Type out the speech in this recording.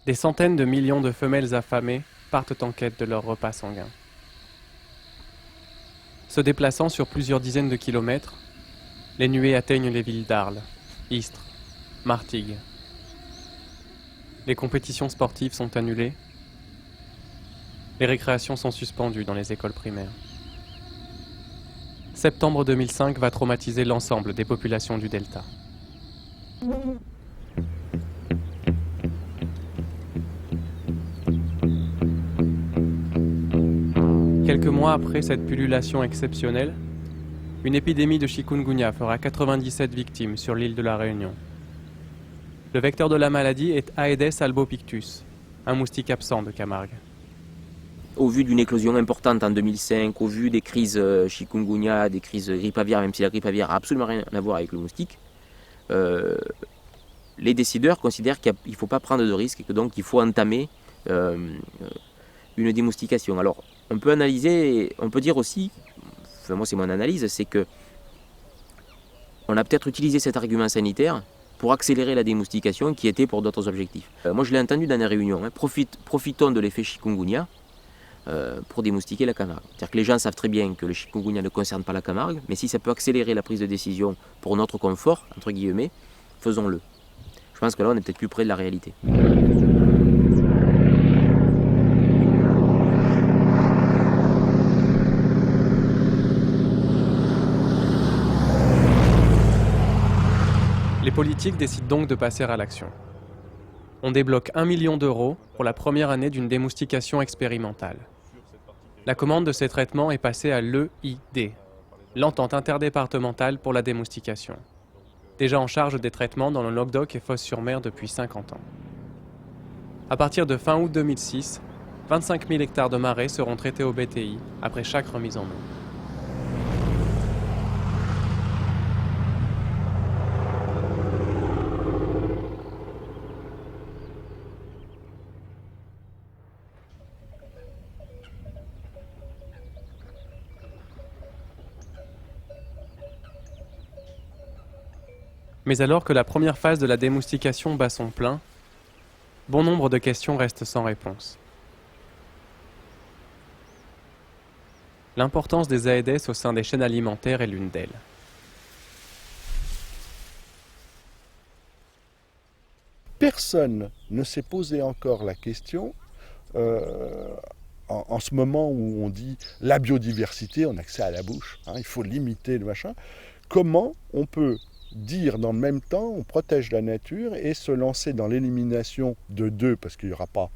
Des centaines de millions de femelles affamées partent en quête de leur repas sanguin. Se déplaçant sur plusieurs dizaines de kilomètres, les nuées atteignent les villes d'Arles, Istres, Martigues. Les compétitions sportives sont annulées. Les récréations sont suspendues dans les écoles primaires. Septembre 2005 va traumatiser l'ensemble des populations du Delta. Quelques mois après cette pullulation exceptionnelle, une épidémie de chikungunya fera 97 victimes sur l'île de la Réunion. Le vecteur de la maladie est Aedes albopictus, un moustique absent de Camargue. Au vu d'une éclosion importante en 2005, au vu des crises chikungunya, des crises grippe aviaire, même si la grippe aviaire n'a absolument rien à voir avec le moustique, les décideurs considèrent qu'il ne faut pas prendre de risques et que donc il faut entamer une démoustication. Alors on peut analyser, on peut dire aussi, enfin moi c'est mon analyse, c'est que on a peut-être utilisé cet argument sanitaire pour accélérer la démoustication qui était pour d'autres objectifs. Moi je l'ai entendu dans les réunions, profitons de l'effet chikungunya pour démoustiquer la Camargue. C'est-à-dire que les gens savent très bien que le chikungunya ne concerne pas la Camargue, mais si ça peut accélérer la prise de décision pour notre confort, entre guillemets, faisons-le. Je pense que là on est peut-être plus près de la réalité. Les politiques décident donc de passer à l'action. On débloque 1 million d'euros pour la première année d'une démoustication expérimentale. La commande de ces traitements est passée à l'EID, l'entente interdépartementale pour la démoustication, déjà en charge des traitements dans le Languedoc et Fos-sur-Mer depuis 50 ans. À partir de fin août 2006, 25 000 hectares de marais seront traités au BTI après chaque remise en eau. Mais alors que la première phase de la démoustication bat son plein, bon nombre de questions restent sans réponse. L'importance des Aedes au sein des chaînes alimentaires est l'une d'elles. Personne ne s'est posé encore la question, en ce moment où on dit la biodiversité, on a que ça à la bouche, il faut limiter le machin, comment on peut dire dans le même temps on protège la nature et se lancer dans l'élimination de deux, parce qu'il n'y aura pas